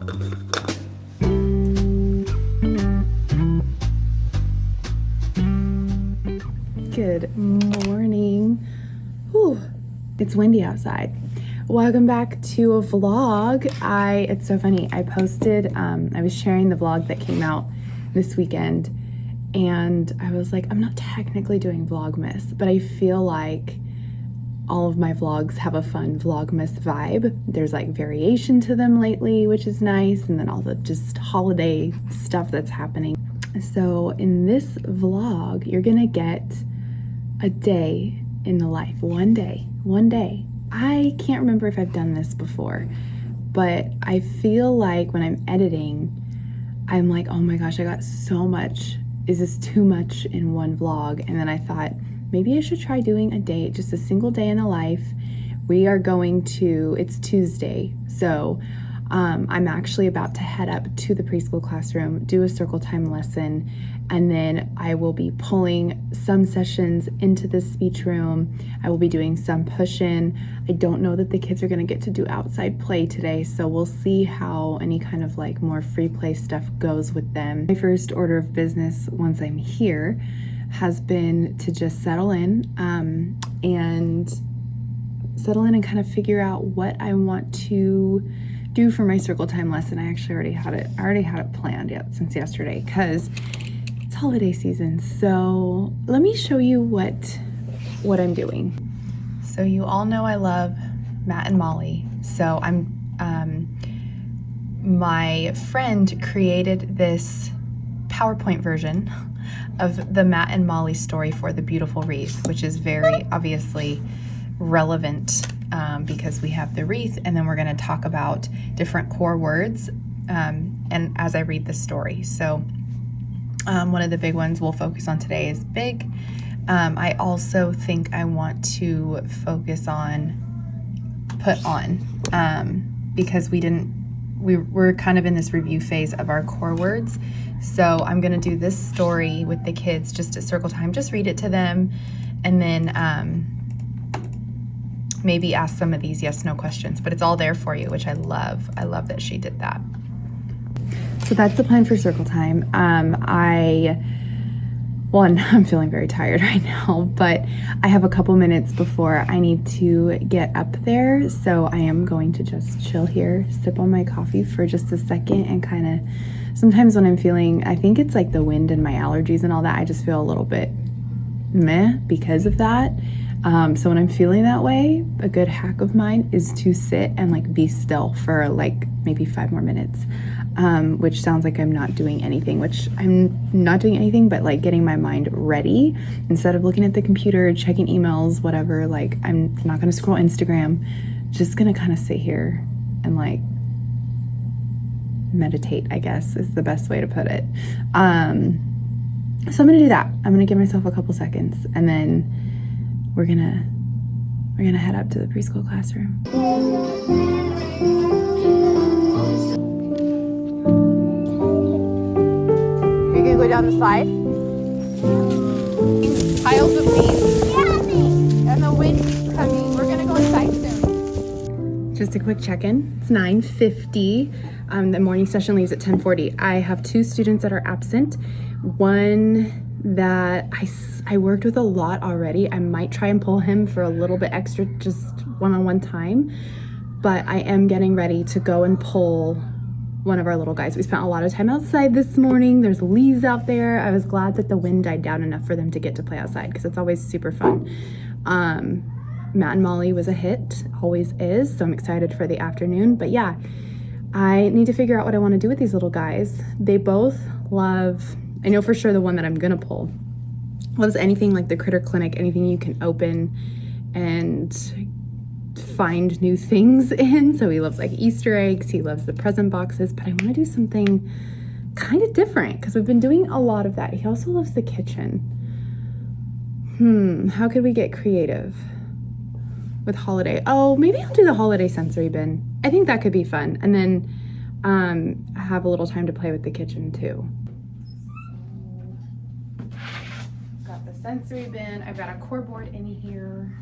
Good morning. Whew, it's windy outside. Welcome back to a vlog. It's so funny. I posted, I was sharing the vlog that came out this weekend, and I was like, I'm not technically doing Vlogmas, but I feel like all of my vlogs have a fun Vlogmas vibe. There's like variation to them lately, which is nice, and then all the just holiday stuff that's happening. So in this vlog, you're gonna get a day in the life, one day. I can't remember if I've done this before, but I feel like when I'm editing, I'm like, oh my gosh, I got so much. Is this too much in one vlog? And then I thought, maybe I should try doing a day, just a single day in the life. It's Tuesday, so I'm actually about to head up to the preschool classroom, do a circle time lesson, and then I will be pulling some sessions into the speech room. I will be doing some push-in. I don't know that the kids are gonna get to do outside play today, so we'll see how any kind of like more free play stuff goes with them. My first order of business once I'm here has been to just settle in and kind of figure out what I want to do for my circle time lesson. I actually already had it planned since yesterday because it's holiday season. So let me show you what I'm doing. So you all know I love Matt and Molly. So my friend created this PowerPoint version of the Matt and Molly story for The Beautiful Wreath, which is very obviously relevant because we have the wreath, and then we're going to talk about different core words and as I read the story. So one of the big ones we'll focus on today is big. I also think I want to focus on put on because we're kind of in this review phase of our core words. So I'm going to do this story with the kids just at circle time, just read it to them, and then maybe ask some of these yes/no questions, but it's all there for you, which I love. I love that she did that. So that's the plan for circle time. I'm feeling very tired right now, but I have a couple minutes before I need to get up there. So I am going to just chill here, sip on my coffee for just a second, and kind of, sometimes when I'm feeling, I think it's like the wind and my allergies and all that, I just feel a little bit meh because of that. So when I'm feeling that way, a good hack of mine is to sit and like be still for like maybe 5 more minutes, which sounds like I'm not doing anything, which I'm not doing anything, but like getting my mind ready instead of looking at the computer, checking emails, whatever. Like I'm not going to scroll Instagram, just going to kind of sit here and like meditate, I guess is the best way to put it. So I'm going to do that. I'm going to give myself a couple seconds, and then we're gonna head up to the preschool classroom. Are you gonna go down the slide? Piles of leaves. And the wind's coming. We're gonna go inside soon. Just a quick check-in. It's 9:50. The morning session leaves at 10:40. I have 2 students that are absent. One that I worked with a lot already. I might try and pull him for a little bit extra, just one-on-one time, but I am getting ready to go and pull one of our little guys. We spent a lot of time outside this morning. There's leaves out there. I was glad that the wind died down enough for them to get to play outside because it's always super fun. Matt and Molly was a hit, always is, so I'm excited for the afternoon. But yeah, I need to figure out what I want to do with these little guys. They both love, I know for sure the one that I'm gonna pull loves anything like the Critter Clinic, anything you can open and find new things in. So he loves like Easter eggs, he loves the present boxes, but I want to do something kind of different because we've been doing a lot of that. He also loves the kitchen. How could we get creative with holiday? Oh, maybe I'll do the holiday sensory bin. I think that could be fun. And then have a little time to play with the kitchen too. Got the sensory bin. I've got a core board in here.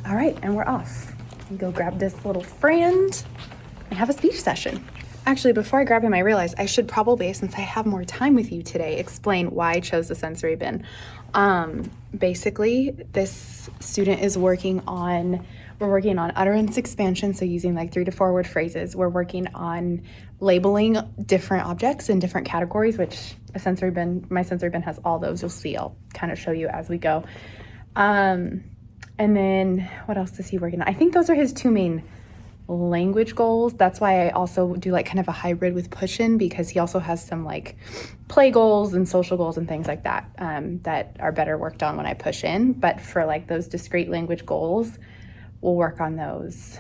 All right, and we're off. We go grab this little friend and have a speech session. Actually, before I grab him, I realized I should probably, since I have more time with you today, explain why I chose the sensory bin. Basically, this student is we're working on utterance expansion, so using like 3 to 4 word phrases. We're working on labeling different objects in different categories, which my sensory bin has all those. You'll see, I'll kind of show you as we go. And then what else is he working on? I think those are his 2 main language goals. That's why I also do like kind of a hybrid with push-in, because he also has some like play goals and social goals and things like that that are better worked on when I push in. But for like those discrete language goals, we'll work on those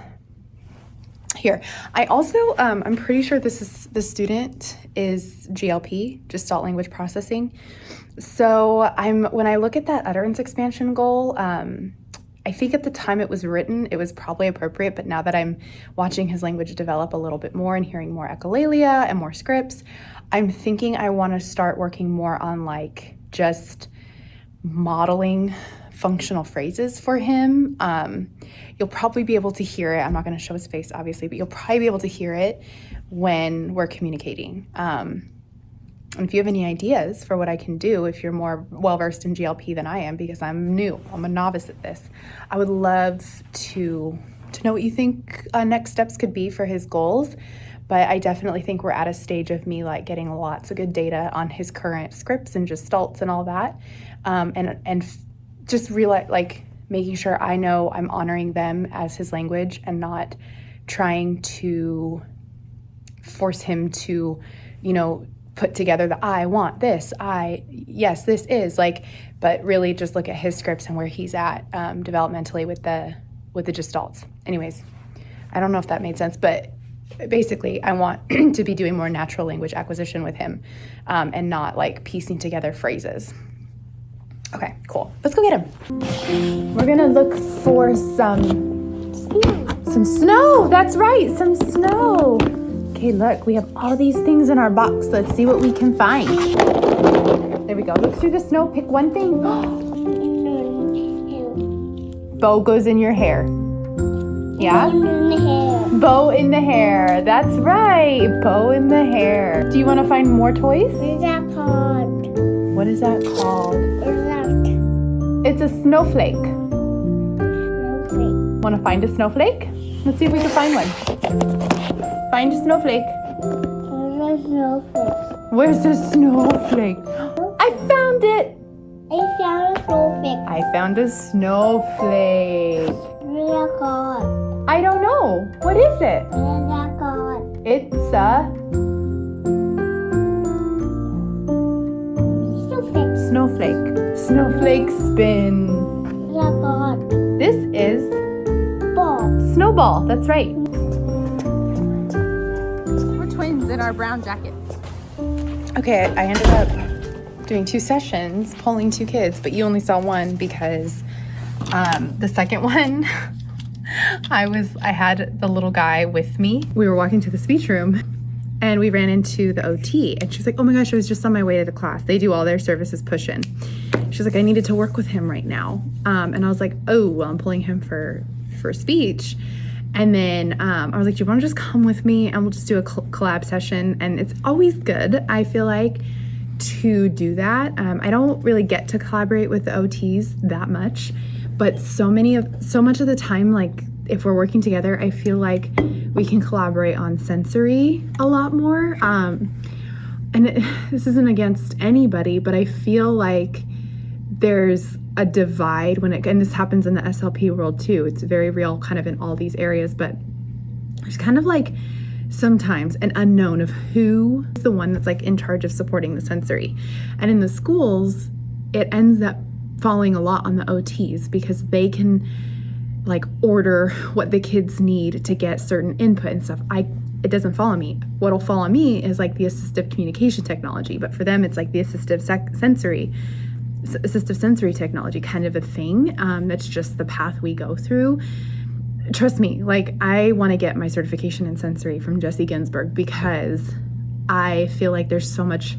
here. I also, I'm pretty sure the student is GLP, Gestalt Language Processing. So when I look at that utterance expansion goal, I think at the time it was written, it was probably appropriate, but now that I'm watching his language develop a little bit more and hearing more echolalia and more scripts, I'm thinking I want to start working more on like just modeling functional phrases for him. You'll probably be able to hear it. I'm not going to show his face, obviously, but you'll probably be able to hear it when we're communicating. And if you have any ideas for what I can do, if you're more well-versed in GLP than I am, because I'm new, I'm a novice at this, I would love to know what you think next steps could be for his goals. But I definitely think we're at a stage of me like getting lots of good data on his current scripts and gestalts and all that. And just realize, like, making sure I know I'm honoring them as his language and not trying to force him to, put together the I want this, yes, this is, like, but really just look at his scripts and where he's at developmentally with the gestalts. Anyways, I don't know if that made sense, but basically I want to be doing more natural language acquisition with him and not like piecing together phrases. Okay, cool. Let's go get him. We're gonna look for some snow. That's right, some snow. Okay, look, we have all these things in our box. Let's see what we can find. There we go. Look through the snow. Pick one thing. Bow goes in your hair. Yeah? Bow in the hair. That's right. Bow in the hair. Do you want to find more toys? What is that called? What is that called? What is that? It's a snowflake. Snowflake. Want to find a snowflake? Let's see if we can find one. Find a snowflake. Where's the snowflake? Where's the snowflake? I found it. I found a snowflake. I found a snowflake. What is that called? I don't know. What is it? What is that called? It's a snowflake. Snowflake spin. What is that called? This is Ball. snowball. That's right. We're twins in our brown jackets. Okay, I ended up doing 2 sessions, polling 2 kids, but you only saw one because the second one, I had the little guy with me. We were walking to the speech room and we ran into the OT and she's like, oh my gosh, I was just on my way to the class. They do all their services push-in. She's like, I needed to work with him right now. And I was like, oh, well, I'm pulling him for speech. And then I was like, do you want to just come with me and we'll just do a collab session? And it's always good, I feel like, to do that. I don't really get to collaborate with the OTs that much, but so much of the time, like if we're working together, I feel like we can collaborate on sensory a lot more. This isn't against anybody, but I feel like there's a divide and this happens in the SLP world too. It's very real kind of in all these areas, but there's kind of like sometimes an unknown of who is the one that's like in charge of supporting the sensory. And in the schools, it ends up falling a lot on the OTs because they can like order what the kids need to get certain input and stuff. It doesn't fall on me. What'll fall on me is like the assistive communication technology, but for them, it's like the assistive sensory technology kind of a thing. That's just the path we go through. Trust me, like I want to get my certification in sensory from Jessie Ginsburg because I feel like there's so much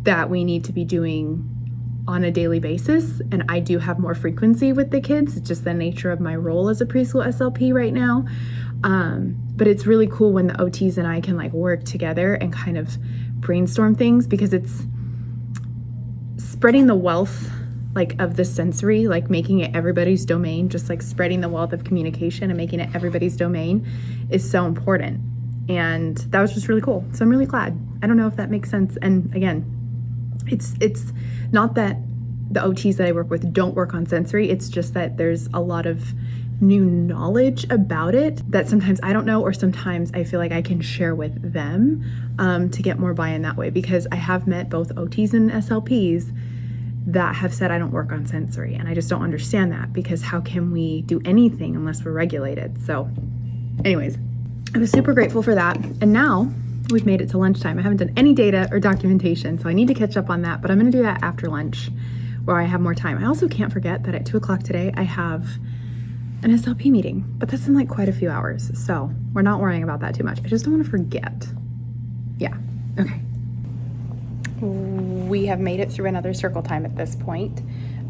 that we need to be doing on a daily basis. And I do have more frequency with the kids. It's just the nature of my role as a preschool SLP right now. But it's really cool when the OTs and I can like work together and kind of brainstorm things, because it's spreading the wealth like of the sensory, like making it everybody's domain, just like spreading the wealth of communication and making it everybody's domain is so important. And that was just really cool. So I'm really glad. I don't know if that makes sense. And again, it's not that the OTs that I work with don't work on sensory. It's just that there's a lot of new knowledge about it that sometimes I don't know, or sometimes I feel like I can share with them to get more buy-in that way, because I have met both OTs and SLPs that have said I don't work on sensory, and I just don't understand that, because how can we do anything unless we're regulated? So anyways, I was super grateful for that. And now we've made it to lunchtime. I haven't done any data or documentation, so I need to catch up on that, but I'm gonna do that after lunch where I have more time. I also can't forget that at 2 o'clock today, I have an SLP meeting, but that's in like quite a few hours. So we're not worrying about that too much. I just don't want to forget. Yeah, okay. We have made it through another circle time at this point.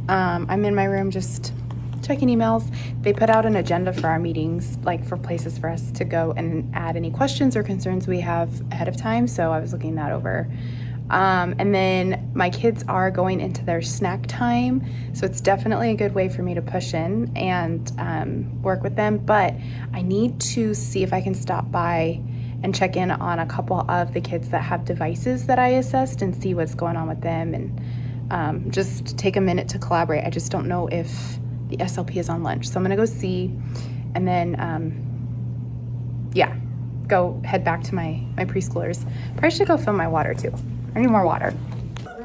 I'm in my room just checking emails. They put out an agenda for our meetings, like for places for us to go and add any questions or concerns we have ahead of time. So I was looking that over. And then my kids are going into their snack time. So it's definitely a good way for me to push in and work with them. But I need to see if I can stop by and check in on a couple of the kids that have devices that I assessed and see what's going on with them, and just take a minute to collaborate. I just don't know if the SLP is on lunch. So I'm gonna go see, and then, go head back to my preschoolers. Probably should go fill my water too. I need more water. I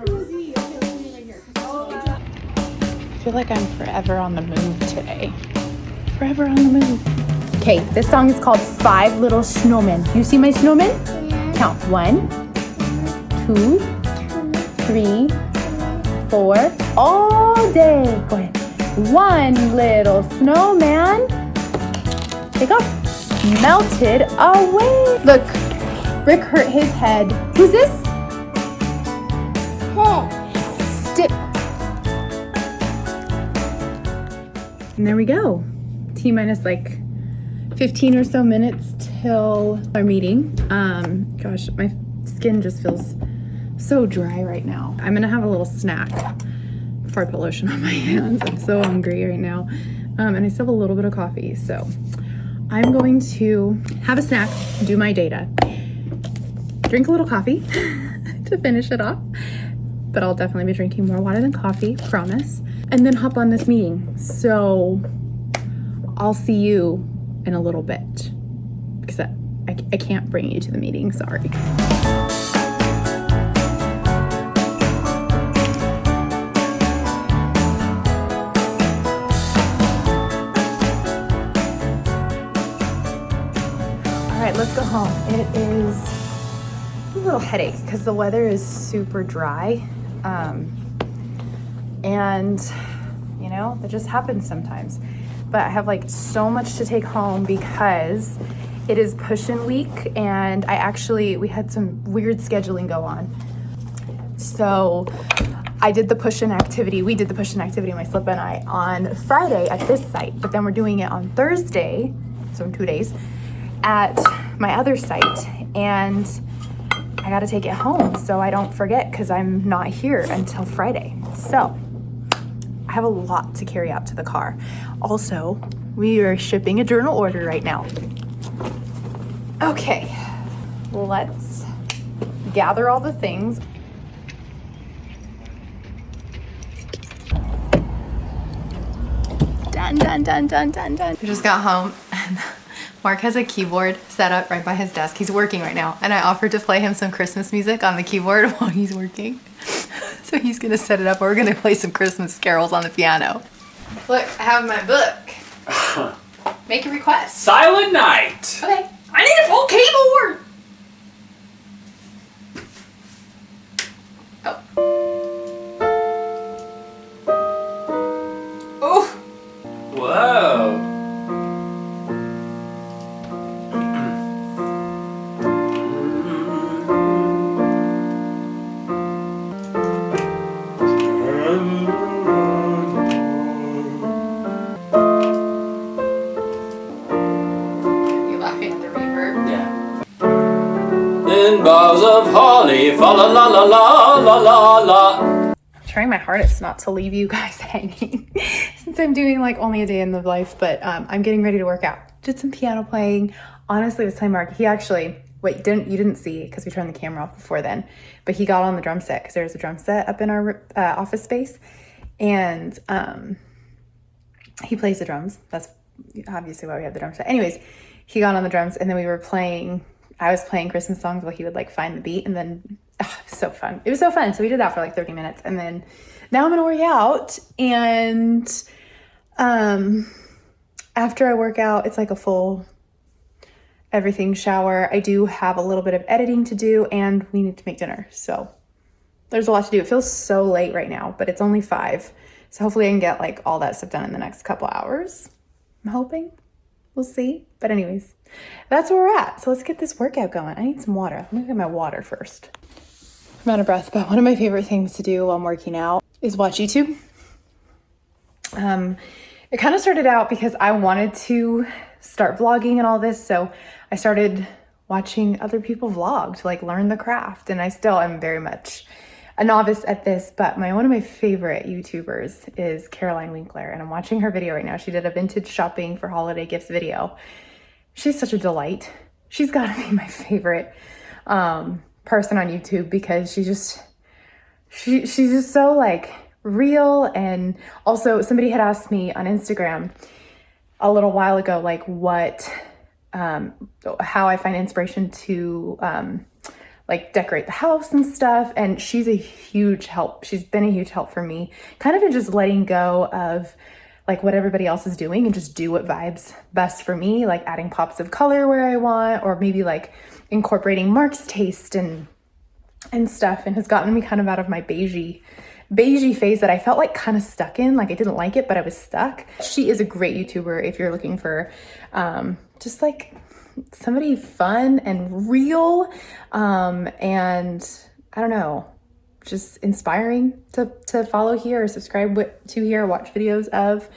feel like I'm forever on the move today. Forever on the move. Okay, this song is called 5 Little Snowmen. You see my snowmen? Yeah. Count 1, 2, 3, 4. All day. Go ahead. 1 little snowman. Take off. Melted away. Look, Rick hurt his head. Who's this? Stick. And there we go. T-minus like 15 or so minutes till our meeting. Gosh, my skin just feels so dry right now. I'm gonna have a little snack before I put lotion on my hands. I'm so hungry right now. And I still have a little bit of coffee. So I'm going to have a snack, do my data, drink a little coffee to finish it off. But I'll definitely be drinking more water than coffee, promise. And then hop on this meeting. So I'll see you in a little bit, because I can't bring you to the meeting, sorry. All right, let's go home. It is a little headache because the weather is super dry. And you know, that just happens sometimes. But I have like so much to take home because it is push-in week, and we had some weird scheduling go on. So we did the push-in activity, my slip and I, on Friday at this site, but then we're doing it on Thursday, so in 2 days, at my other site. And I gotta take it home so I don't forget, because I'm not here until Friday. So I have a lot to carry out to the car. Also, we are shipping a journal order right now. Okay, let's gather all the things. Done. We just got home, and Mark has a keyboard set up right by his desk. He's working right now, and I offered to play him some Christmas music on the keyboard while he's working. So he's gonna set it up. We're gonna play some Christmas carols on the piano. Look, I have my book. Make a request. Silent Night. Okay. I need a full keyboard. Oh. Whoa. You laughing at the reverb? in boughs of holly, fa la la la la la la la. I'm trying my hardest not to leave you guys hanging since I'm doing like only a day in the life, but I'm getting ready to work out. Did some piano playing. Honestly, with Mark, he actually, you didn't see because we turned the camera off before then, but he got on the drum set because there's a drum set up in our office space, and he plays the drums. That's obviously why we have the drum set. Anyways, he got on the drums, and then I was playing Christmas songs while he would like find the beat, and then it was so fun. It was so fun. So we did that for like 30 minutes, and then now I'm gonna work out, and after I work out, it's like a full everything shower. I do have a little bit of editing to do, and we need to make dinner. So there's a lot to do. It feels so late right now, but it's only 5. So hopefully I can get like all that stuff done in the next couple hours. I'm hoping. We'll see. But anyways, that's where we're at. So let's get this workout going. I need some water. Let me get my water first. I'm out of breath, but one of my favorite things to do while I'm working out is watch YouTube. It kind of started out because I wanted to start vlogging and all this. So I started watching other people vlog to like learn the craft. And I still am very much a novice at this, but one of my favorite YouTubers is Caroline Winkler, and I'm watching her video right now. She did a vintage shopping for holiday gifts video. She's such a delight. She's got to be my favorite person on YouTube because she's just so like real. And also somebody had asked me on Instagram a little while ago, like how I find inspiration to like decorate the house and stuff. And she's a huge help. She's been a huge help for me, kind of in just letting go of like what everybody else is doing and just do what vibes best for me, like adding pops of color where I want, or maybe like incorporating Mark's taste and stuff, and has gotten me kind of out of my beigey phase that I felt like kind of stuck in. Like I didn't like it, but I was stuck. She is a great YouTuber if you're looking for just like somebody fun and real, and I don't know, just inspiring to follow here or subscribe to here, watch videos of.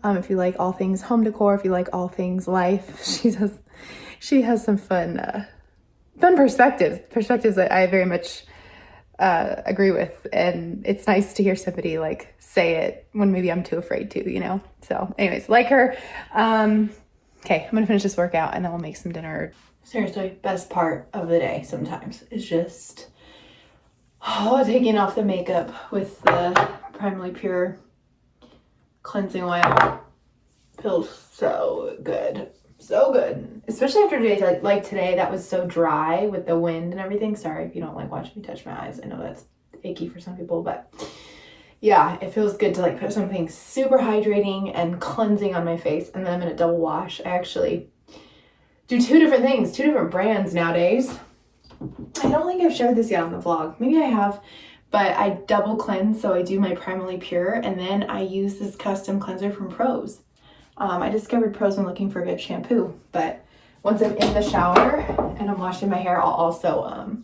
If you like all things home decor, if you like all things life, she has some fun perspectives that I very much agree with, and it's nice to hear somebody like say it when maybe I'm too afraid to, you know. So anyways, like her. Okay, I'm gonna finish this workout and then we'll make some dinner. Seriously, best part of the day sometimes is just taking off the makeup with the Primarily Pure cleansing oil. Feels so good. So good. Especially after a day like today that was so dry with the wind and everything. Sorry if you don't like watching me touch my eyes. I know that's icky for some people, but yeah, it feels good to like put something super hydrating and cleansing on my face, and then I'm gonna double wash. I actually do 2 different things, 2 different brands nowadays. I don't think I've shared this yet on the vlog. Maybe I have, but I double cleanse. So I do my Primarily Pure, and then I use this custom cleanser from Prose. I discovered Prose when looking for a good shampoo, but once I'm in the shower and I'm washing my hair, I'll also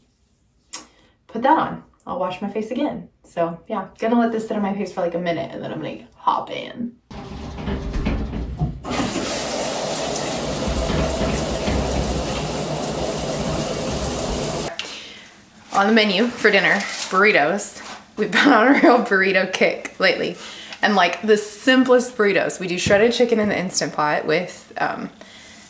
put that on. I'll wash my face again. So yeah, gonna let this sit on my face for like a minute, and then I'm gonna hop in. On the menu for dinner, burritos. We've been on a real burrito kick lately. And like the simplest burritos. We do shredded chicken in the Instant Pot with,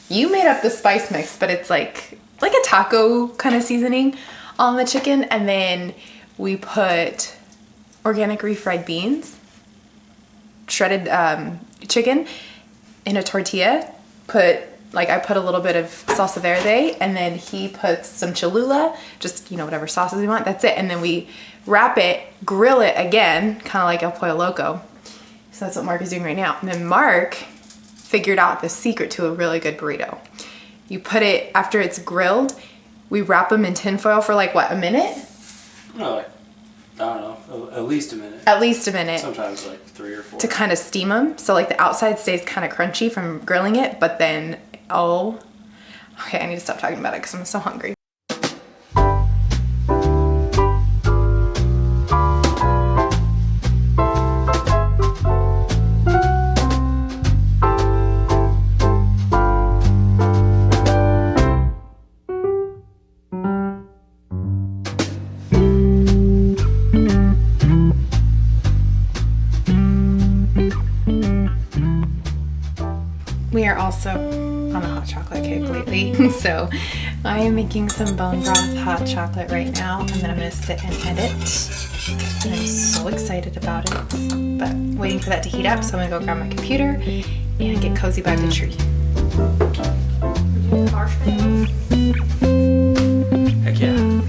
you made up the spice mix, but it's like a taco kind of seasoning on the chicken. And then we put organic refried beans, shredded chicken in a tortilla. I put a little bit of salsa verde, and then he puts some Cholula, just, you know, whatever sauces we want. That's it. And then we wrap it, grill it again, kind of like El Pollo Loco. So that's what Mark is doing right now. And then Mark figured out the secret to a really good burrito. You put it, after it's grilled, we wrap them in tin foil for like, what, a minute? No, like, I don't know, at least a minute. At least a minute. Sometimes like 3 or 4. To kind of steam them. So like the outside stays kind of crunchy from grilling it, but then, okay, I need to stop talking about it because I'm so hungry. also on a hot chocolate kick lately. So I am making some bone broth hot chocolate right now, and then I'm gonna sit and edit. And I'm so excited about it, but waiting for that to heat up, so I'm gonna go grab my computer and get cozy by the tree. Marshmallows. Heck yeah.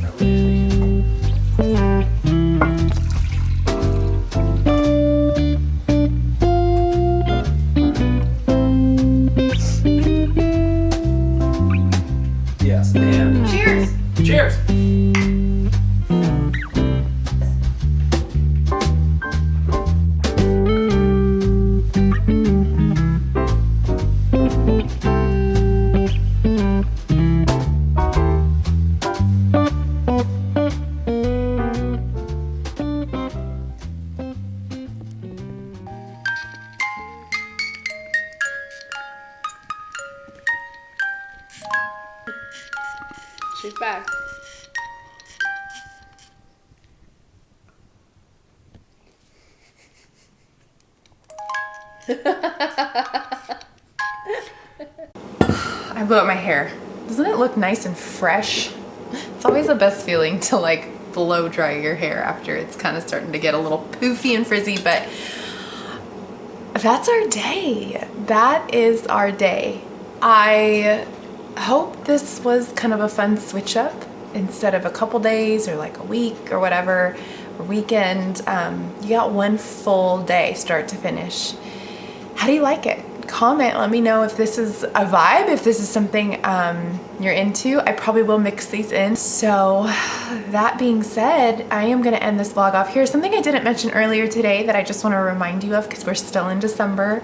Yes, and Cheers! cheers. She's back. I blew up my hair. Doesn't it look nice and fresh? It's always the best feeling to like blow dry your hair after it's kind of starting to get a little poofy and frizzy, but that's our day. That is our day. I hope this was kind of a fun switch up instead of a couple days or like a week or whatever, or weekend. You got one full day start to finish. How do you like it? Comment, let me know if this is a vibe, if this is something you're into. I probably will mix these in. So that being said, I am gonna end this vlog off here. Something I didn't mention earlier today that I just wanna remind you of, because we're still in December,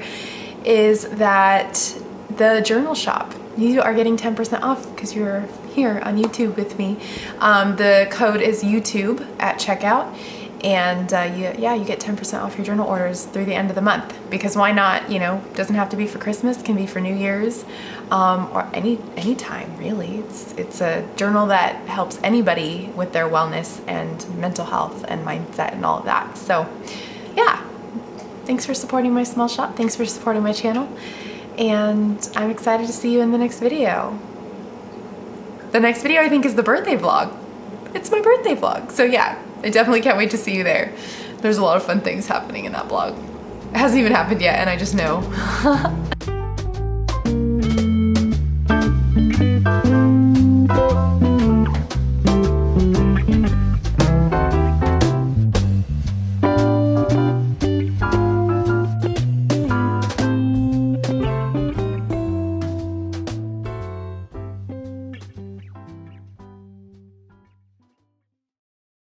is that the journal shop, you are getting 10% off because you're here on YouTube with me. The code is YouTube at checkout. And you get 10% off your journal orders through the end of the month, because why not? You know, doesn't have to be for Christmas, can be for New Year's, or any time really. It's a journal that helps anybody with their wellness and mental health and mindset and all of that. So yeah, thanks for supporting my small shop. Thanks for supporting my channel. And I'm excited to see you in the next video. The next video I think is the birthday vlog. It's my birthday vlog. So yeah, I definitely can't wait to see you there. There's a lot of fun things happening in that vlog. It hasn't even happened yet, and I just know.